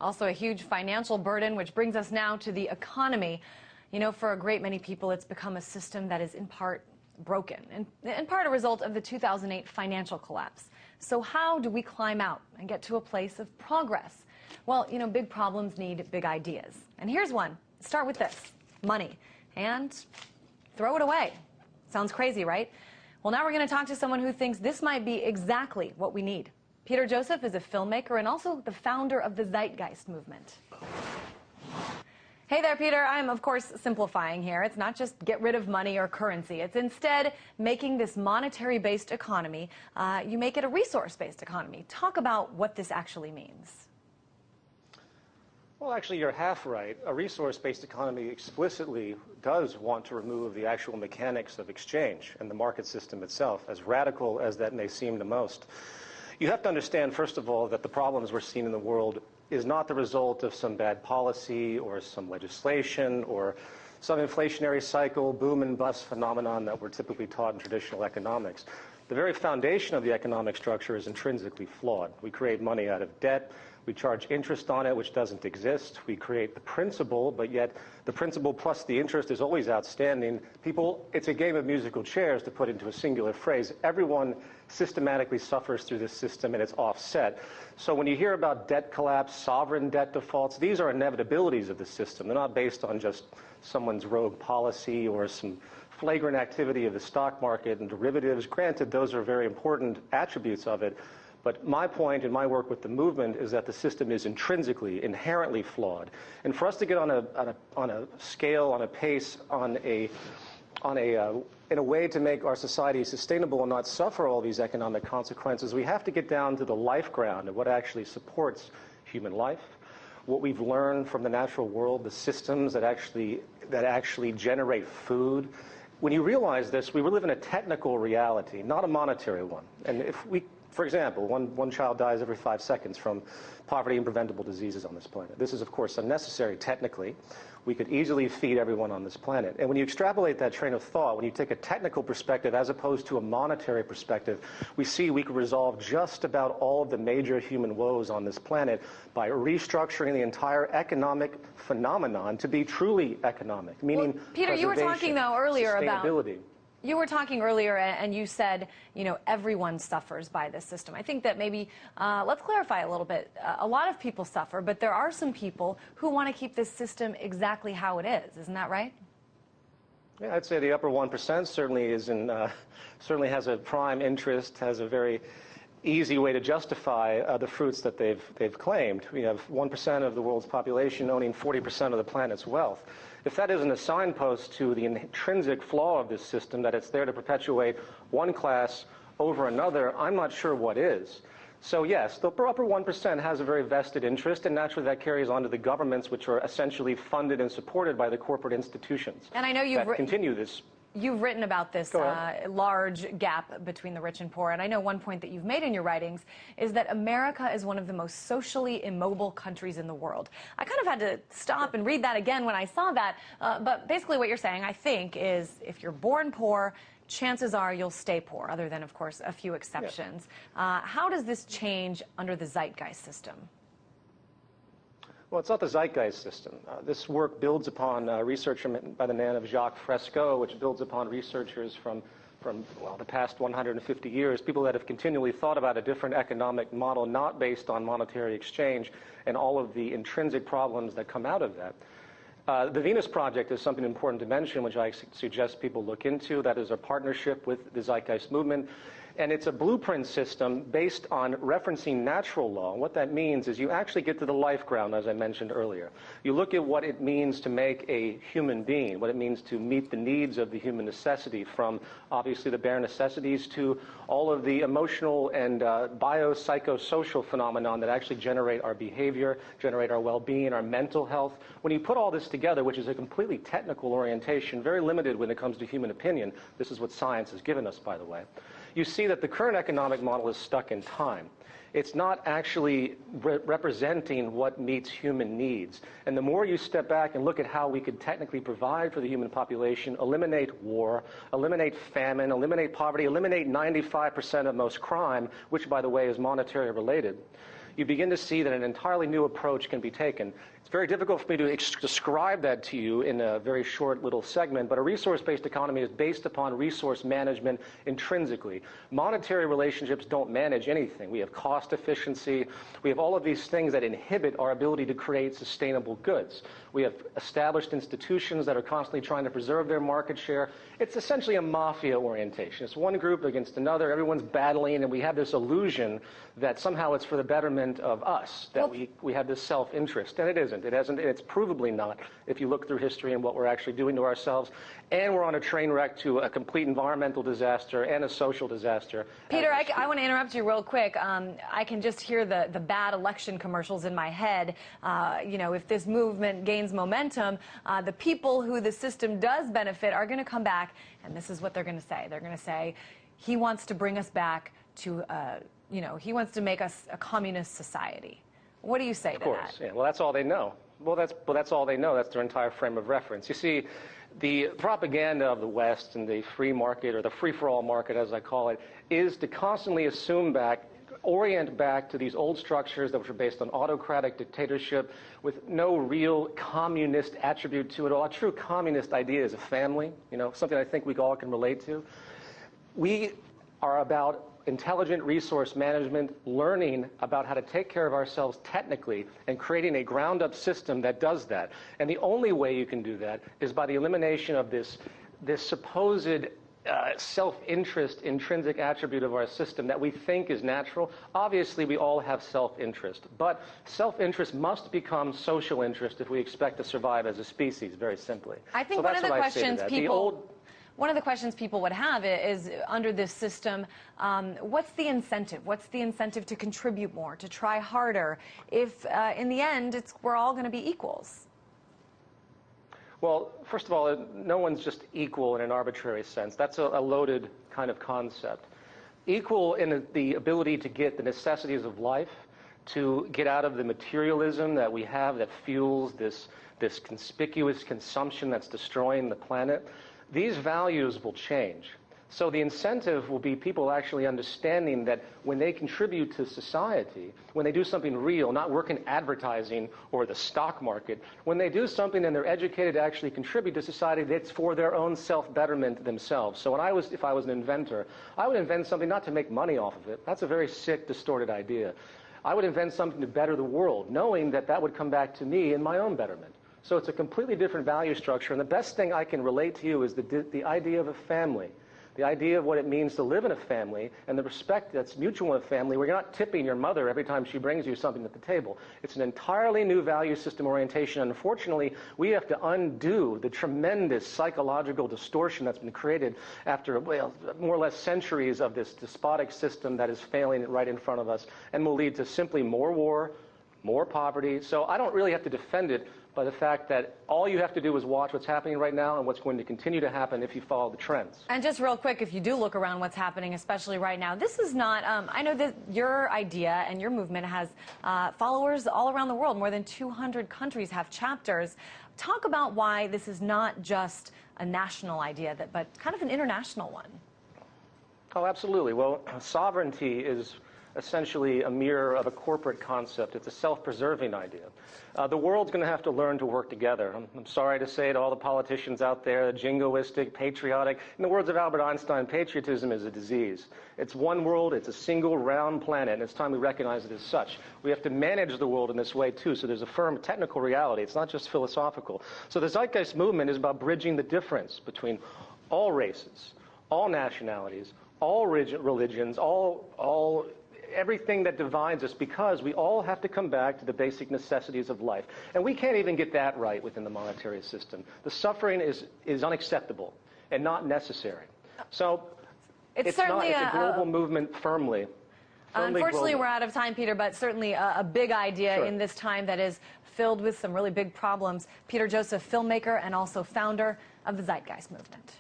Also a huge financial burden, which brings us now to the economy. You know, for a great many people, it's become a system that is in part broken, and in part a result of the 2008 financial collapse. So how do we climb out and get to a place of progress? Well, you know, big problems need big ideas. And here's one. Start with this: money. And throw it away. Sounds crazy, right? Well, now we're going to talk to someone who thinks this might be exactly what we need. Peter Joseph is a filmmaker and also the founder of the Zeitgeist movement. Hey there, Peter. I'm, of course, simplifying here. It's not just get rid of money or currency. It's instead making this monetary-based economy, you make it a resource-based economy. Talk about what this actually means. Well, actually, you're half right. A resource-based economy explicitly does want to remove the actual mechanics of exchange and the market system itself, as radical as that may seem to most. You have to understand, first of all, that the problems we're seeing in the world is not the result of some bad policy or some legislation or some inflationary cycle, boom and bust phenomenon that we're typically taught in traditional economics. The very foundation of the economic structure is intrinsically flawed. We create money out of debt. We charge interest on it, which doesn't exist. We create the principal, but yet the principal plus the interest is always outstanding. People, it's a game of musical chairs, to put into a singular phrase. Everyone systematically suffers through this system, and it's offset. So when you hear about debt collapse, sovereign debt defaults, these are inevitabilities of the system. They're not based on just someone's rogue policy or some flagrant activity of the stock market and derivatives. Granted, those are very important attributes of it. But my point in my work with the movement is that the system is intrinsically, inherently flawed. And for us to get on a scale, on a pace, in a way to make our society sustainable and not suffer all these economic consequences, we have to get down to the life ground of what actually supports human life, what we've learned from the natural world, the systems that actually generate food. When you realize this, we live in a technical reality, not a monetary one. And if we, for example, one child dies every 5 seconds from poverty and preventable diseases on this planet. This is, of course, unnecessary technically. We could easily feed everyone on this planet. And when you extrapolate that train of thought, when you take a technical perspective as opposed to a monetary perspective, we see we could resolve just about all of the major human woes on this planet by restructuring the entire economic phenomenon to be truly economic, meaning Peter, you were talking, though, earlier sustainability. You were talking earlier, and you said, you know, everyone suffers by this system. I think that maybe, let's clarify a little bit. A lot of people suffer, but there are some people who want to keep this system exactly how it is. Isn't that right? Yeah, I'd say the upper 1% certainly has a prime interest, has a very easy way to justify the fruits that they've claimed. We have 1% of the world's population owning 40% of the planet's wealth. If that isn't a signpost to the intrinsic flaw of this system, that it's there to perpetuate one class over another, I'm not sure what is. So yes, the upper 1% has a very vested interest, and naturally that carries on to the governments, which are essentially funded and supported by the corporate institutions. And I know you've continue this. You've written about this large gap between the rich and poor, and I know one point that you've made in your writings is that America is one of the most socially immobile countries in the world. I kind of had to stop and read that again when I saw that, but basically what you're saying, I think, is if you're born poor, chances are you'll stay poor, other than, of course, a few exceptions. Yeah. How does this change under the Zeitgeist system? Well, it's not the Zeitgeist system. This work builds upon research by the name of Jacques Fresco, which builds upon researchers from the past 150 years, people that have continually thought about a different economic model not based on monetary exchange and all of the intrinsic problems that come out of that. The Venus Project is something important to mention, which I suggest people look into. That is a partnership with the Zeitgeist movement. And it's a blueprint system based on referencing natural law. And what that means is you actually get to the life ground, as I mentioned earlier. You look at what it means to make a human being, what it means to meet the needs of the human necessity, from obviously the bare necessities to all of the emotional and biopsychosocial phenomenon that actually generate our behavior, generate our well-being, our mental health. When you put all this together, which is a completely technical orientation, very limited when it comes to human opinion, this is what science has given us, by the way, you see that the current economic model is stuck in time. It's not actually representing what meets human needs. And the more you step back and look at how we could technically provide for the human population, eliminate war, eliminate famine, eliminate poverty, eliminate 95% of most crime, which, by the way, is monetary related, you begin to see that an entirely new approach can be taken. It's very difficult for me to describe that to you in a very short little segment, but a resource-based economy is based upon resource management intrinsically. Monetary relationships don't manage anything. We have cost efficiency. We have all of these things that inhibit our ability to create sustainable goods. We have established institutions that are constantly trying to preserve their market share. It's essentially a mafia orientation. It's one group against another. Everyone's battling, and we have this illusion that somehow it's for the betterment of us, that we have this self-interest. And it isn't. It hasn't. It's provably not if you look through history and what we're actually doing to ourselves. And we're on a train wreck to a complete environmental disaster and a social disaster. Peter, I want to interrupt you real quick. I can just hear the bad election commercials in my head. You know, if this movement gains momentum, the people who the system does benefit are going to come back, and this is what they're going to say. They're going to say, he wants to bring us back to, you know, he wants to make us a communist society. What do you say to that? Of course, yeah. Well, that's all they know. Well, that's all they know. That's their entire frame of reference. You see, the propaganda of the West and the free market, or the free-for-all market, as I call it, is to constantly orient back to these old structures that were based on autocratic dictatorship with no real communist attribute to it all. A true communist idea is a family, you know, something I think we all can relate to. We are about intelligent resource management, learning about how to take care of ourselves technically, and creating a ground-up system that does that. And the only way you can do that is by the elimination of this supposed self-interest intrinsic attribute of our system that we think is natural. Obviously, we all have self-interest, but self-interest must become social interest if we expect to survive as a species, very simply. I think one of the questions people would have is, under this system, what's the incentive? What's the incentive to contribute more, to try harder, if in the end we're all going to be equals? Well, first of all, no one's just equal in an arbitrary sense. That's a loaded kind of concept. Equal in the ability to get the necessities of life, to get out of the materialism that we have that fuels this conspicuous consumption that's destroying the planet. These values will change. So the incentive will be people actually understanding that when they contribute to society, when they do something real, not work in advertising or the stock market, when they do something and they're educated to actually contribute to society, that's for their own self-betterment themselves. So if I was an inventor, I would invent something not to make money off of it. That's a very sick, distorted idea. I would invent something to better the world, knowing that that would come back to me in my own betterment. So it's a completely different value structure. And the best thing I can relate to you is the idea of a family. The idea of what it means to live in a family and the respect that's mutual in a family where you're not tipping your mother every time she brings you something at the table. It's an entirely new value system orientation. And unfortunately, we have to undo the tremendous psychological distortion that's been created after, well, more or less centuries of this despotic system that is failing right in front of us and will lead to simply more war, more poverty. So I don't really have to defend it by the fact that all you have to do is watch what's happening right now and what's going to continue to happen if you follow the trends. And just real quick, if you do look around what's happening, especially right now, this is not, I know that your idea and your movement has followers all around the world. More than 200 countries have chapters. Talk about why this is not just a national idea, but kind of an international one. Oh, absolutely. Well, sovereignty is essentially a mirror of a corporate concept. It's a self-preserving idea. The world's going to have to learn to work together. I'm sorry to say to all the politicians out there, jingoistic, patriotic. In the words of Albert Einstein, patriotism is a disease. It's one world, it's a single round planet, and it's time we recognize it as such. We have to manage the world in this way, too, so there's a firm technical reality. It's not just philosophical. So the Zeitgeist movement is about bridging the difference between all races, all nationalities, all religions, everything that divides us, because we all have to come back to the basic necessities of life. And we can't even get that right within the monetary system. The suffering is unacceptable and not necessary. So it's a global movement firmly. Unfortunately, we're out of time, Peter, but certainly a big idea in this time that is filled with some really big problems. Peter Joseph, filmmaker and also founder of the Zeitgeist movement.